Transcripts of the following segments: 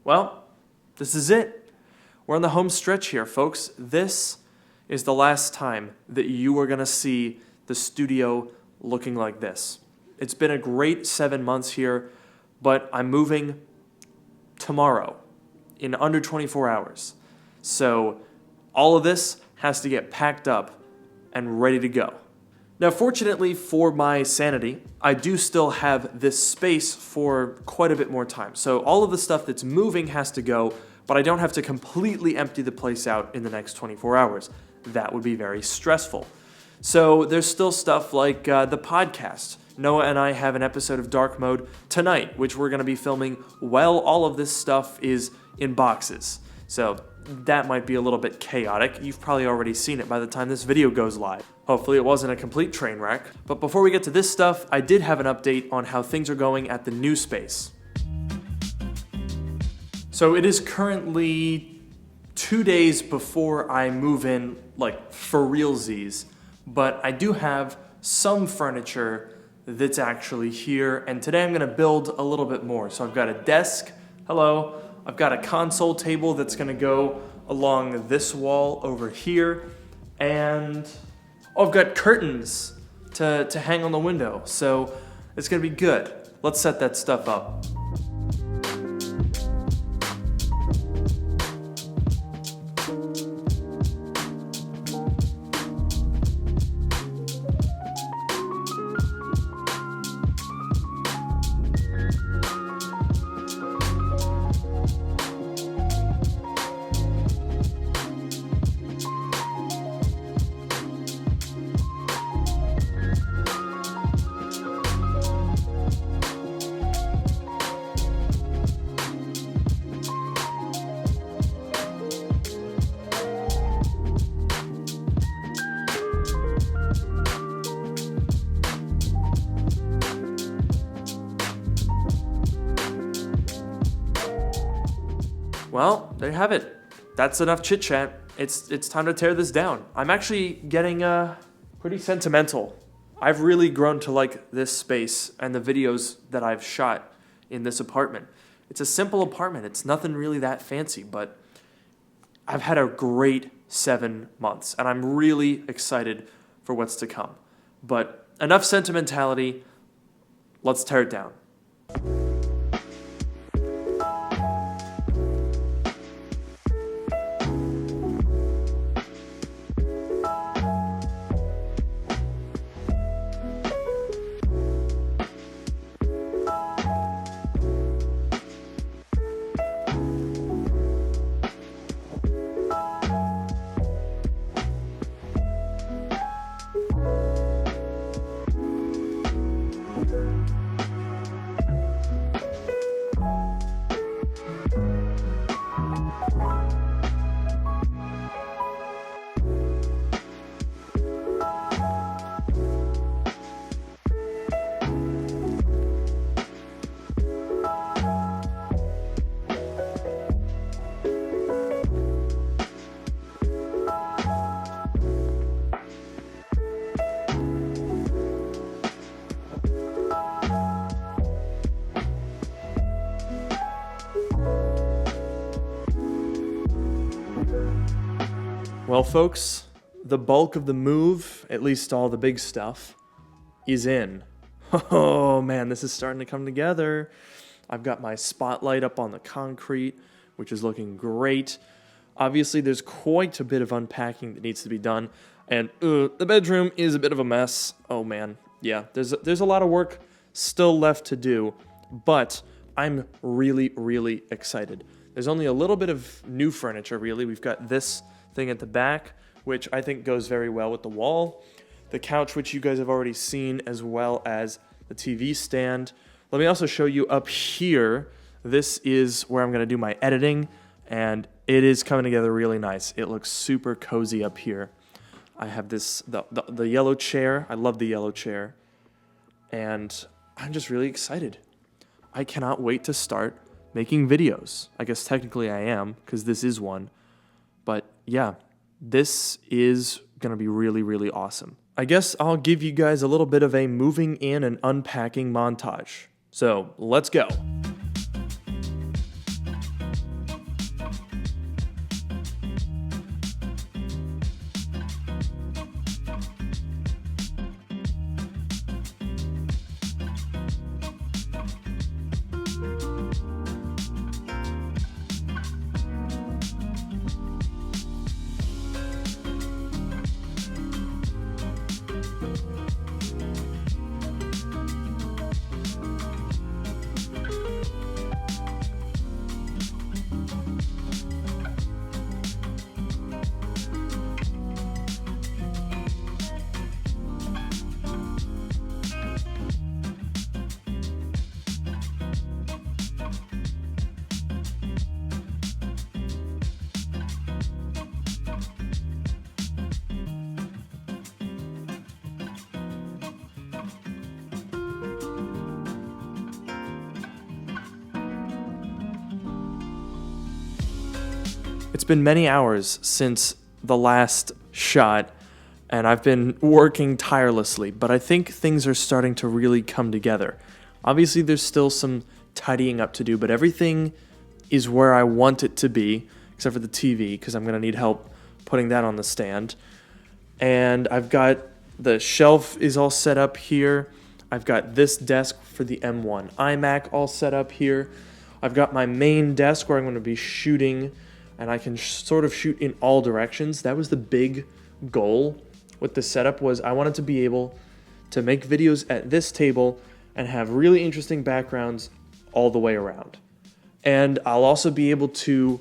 Well, this is it. We're on the home stretch here, folks. This is the last time that you are going to see the studio looking like this. It's been a great 7 months here, but I'm moving tomorrow in under 24 hours. So all of this has to get packed up and ready to go. Now, fortunately for my sanity, I do still have this space for quite a bit more time. So all of the stuff that's moving has to go, but I don't have to completely empty the place out in the next 24 hours. That would be very stressful. So there's still stuff like the podcast. Noah and I have an episode of Dark Mode tonight, which we're going to be filming while all of this stuff is in boxes. So that might be a little bit chaotic. You've probably already seen it by the time this video goes live. Hopefully it wasn't a complete train wreck. But before we get to this stuff, I did have an update on how things are going at the new space. So it is currently 2 days before I move in, like for realsies, but I do have some furniture that's actually here, and today I'm gonna build a little bit more. So I've got a desk, hello, I've got a console table that's gonna go along this wall over here, and I've got curtains to hang on the window, so it's gonna be good. Let's set that stuff up. Well, there you have it. That's enough chit chat. It's time to tear this down. I'm actually getting pretty sentimental. I've really grown to like this space and the videos that I've shot in this apartment. It's a simple apartment. It's nothing really that fancy, but I've had a great 7 months, and I'm really excited for what's to come. But enough sentimentality. Let's tear it down. Well, folks, the bulk of the move, at least all the big stuff, is in. Oh man, this is starting to come together. I've got my spotlight up on the concrete, which is looking great. Obviously, there's quite a bit of unpacking that needs to be done, and the bedroom is a bit of a mess. Oh man, yeah, there's a lot of work still left to do, but I'm really, really excited. There's only a little bit of new furniture, really. We've got this thing at the back, which I think goes very well with the wall. The couch, which you guys have already seen, as well as the TV stand. Let me also show you up here. This is where I'm going to do my editing, and it is coming together really nice. It looks super cozy up here. I have this the yellow chair. I love the yellow chair, and I'm just really excited. I cannot wait to start making videos. I guess technically I am, because this is one. But yeah, this is going to be really, really awesome. I guess I'll give you guys a little bit of a moving in and unpacking montage. So let's go. It's been many hours since the last shot, and I've been working tirelessly, but I think things are starting to really come together. Obviously, there's still some tidying up to do, but everything is where I want it to be, except for the TV, because I'm going to need help putting that on the stand. And I've got the shelf is all set up here. I've got this desk for the M1 iMac all set up here. I've got my main desk where I'm going to be shooting, and I can sort of shoot in all directions. That was the big goal with the setup, was I wanted to be able to make videos at this table and have really interesting backgrounds all the way around. And I'll also be able to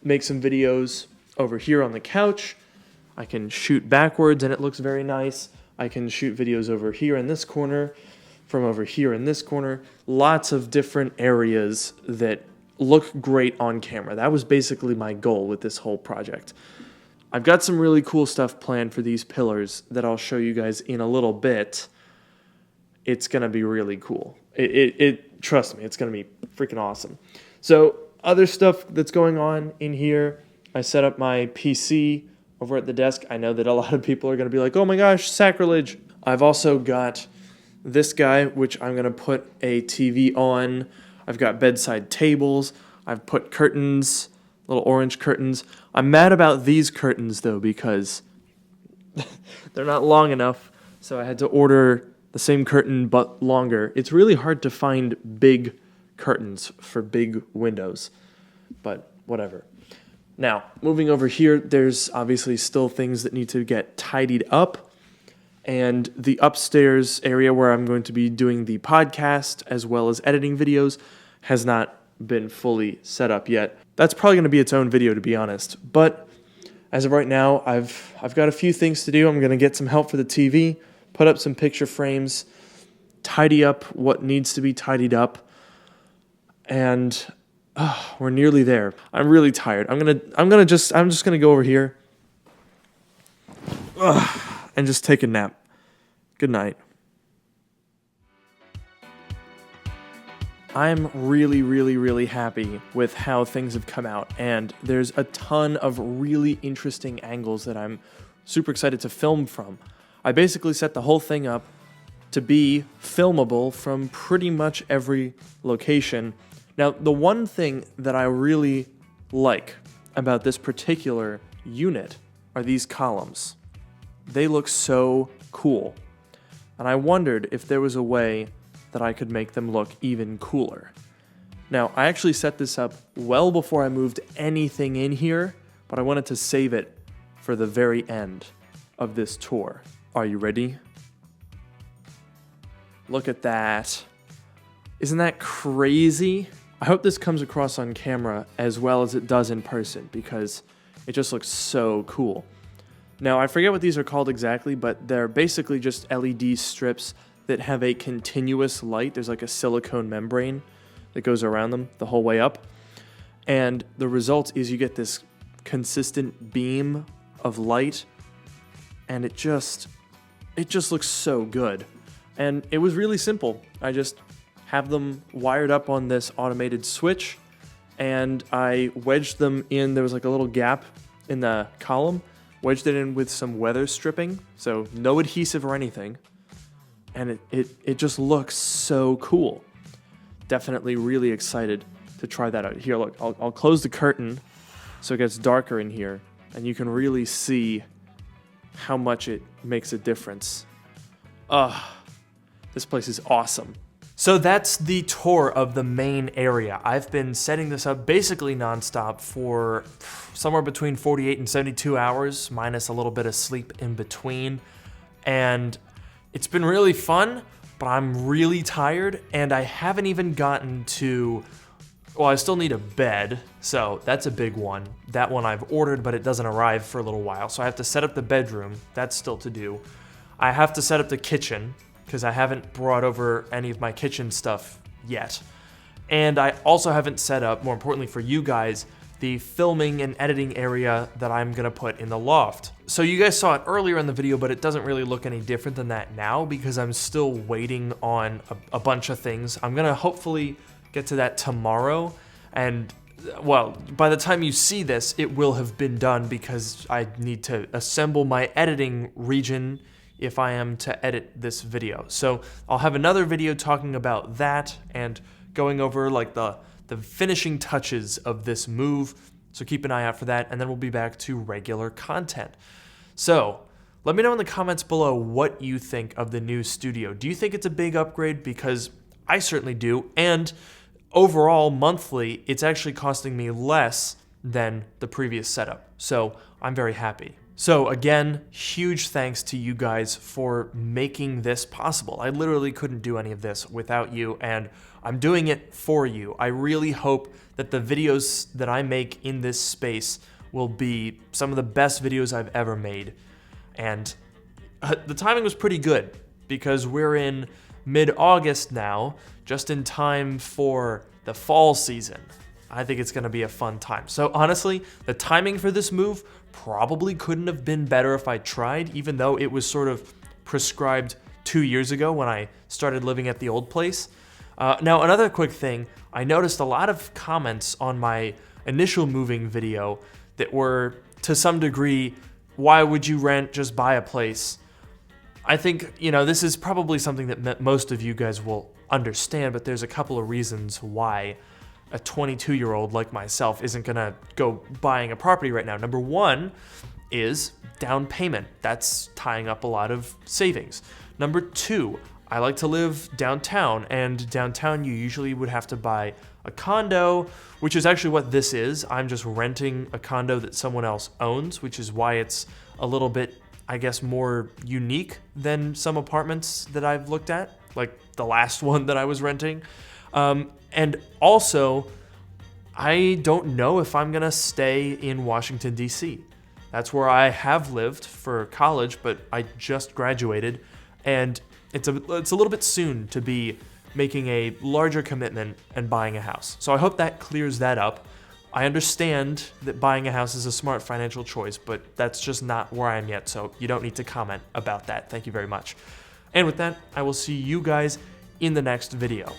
make some videos over here on the couch. I can shoot backwards and it looks very nice. I can shoot videos over here in this corner, from over here in this corner. Lots of different areas that look great on camera. That was basically my goal with this whole project. I've got some really cool stuff planned for these pillars that I'll show you guys in a little bit. It's gonna be really cool. Trust me, it's gonna be freaking awesome. So other stuff that's going on in here, I set up my PC over at the desk. I know that a lot of people are gonna be like, oh my gosh, sacrilege. I've also got this guy, which I'm gonna put a TV on. I've got bedside tables. I've put curtains, little orange curtains. I'm mad about these curtains though, because they're not long enough. So I had to order the same curtain but longer. It's really hard to find big curtains for big windows, but whatever. Now, moving over here, there's obviously still things that need to get tidied up, and the upstairs area where I'm going to be doing the podcast as well as editing videos has not been fully set up yet. That's probably going to be its own video, to be honest, but as of right now, I've got a few things to do. I'm going to get some help for the TV, put up some picture frames, tidy up what needs to be tidied up, and we're nearly there. I'm really tired. I'm just gonna go over here and just take a nap. Good night. I'm really happy with how things have come out, and there's a ton of really interesting angles that I'm super excited to film from. I basically set the whole thing up to be filmable from pretty much every location. Now, the one thing that I really like about this particular unit are these columns. They look so cool. And I wondered if there was a way that I could make them look even cooler. Now, I actually set this up well before I moved anything in here, but I wanted to save it for the very end of this tour. Are you ready? Look at that. Isn't that crazy? I hope this comes across on camera as well as it does in person, because it just looks so cool. Now, I forget what these are called exactly, but they're basically just LED strips that have a continuous light. There's like a silicone membrane that goes around them the whole way up. And the result is you get this consistent beam of light, and it just looks so good. And it was really simple. I just have them wired up on this automated switch, and I wedged them in. There was like a little gap in the column, wedged it in with some weather stripping, so no adhesive or anything. And it just looks so cool. Definitely really excited to try that out. Here, look, I'll close the curtain so it gets darker in here, and you can really see how much it makes a difference. This place is awesome. So that's the tour of the main area. I've been setting this up basically nonstop for somewhere between 48 and 72 hours, minus a little bit of sleep in between. And it's been really fun, but I'm really tired, and I haven't even gotten to, well, I still need a bed, so that's a big one. That one I've ordered, but it doesn't arrive for a little while, so I have to set up the bedroom. That's still to do. I have to set up the kitchen, because I haven't brought over any of my kitchen stuff yet. And I also haven't set up, more importantly for you guys, the filming and editing area that I'm gonna put in the loft. So you guys saw it earlier in the video, but it doesn't really look any different than that now because I'm still waiting on a bunch of things. I'm gonna hopefully get to that tomorrow, and well, by the time you see this, it will have been done because I need to assemble my editing region if I am to edit this video. So I'll have another video talking about that and going over like the finishing touches of this move. So keep an eye out for that, and then we'll be back to regular content. So let me know in the comments below what you think of the new studio. Do you think it's a big upgrade? Because I certainly do, and overall, monthly, it's actually costing me less than the previous setup. So I'm very happy. So again, huge thanks to you guys for making this possible. I literally couldn't do any of this without you, and I'm doing it for you. I really hope that the videos that I make in this space will be some of the best videos I've ever made. And the timing was pretty good because we're in mid-August now, just in time for the fall season. I think it's gonna be a fun time. So honestly, the timing for this move probably couldn't have been better if I tried, even though it was sort of prescribed 2 years ago when I started living at the old place. Now, another quick thing, I noticed a lot of comments on my initial moving video that were, to some degree, why would you rent, just buy a place? I think, you know, this is probably something that most of you guys will understand, but there's a couple of reasons why a 22-year-old like myself isn't gonna go buying a property right now. Number one is down payment. That's tying up a lot of savings. Number two, I like to live downtown, and downtown you usually would have to buy a condo, which is actually what this is. I'm just renting a condo that someone else owns, which is why it's a little bit, I guess, more unique than some apartments that I've looked at, like the last one that I was renting. And also, I don't know if I'm gonna stay in Washington, D.C. That's where I have lived for college, but I just graduated, and it's a little bit soon to be making a larger commitment and buying a house. So I hope that clears that up. I understand that buying a house is a smart financial choice, but that's just not where I am yet, so you don't need to comment about that. Thank you very much. And with that, I will see you guys in the next video.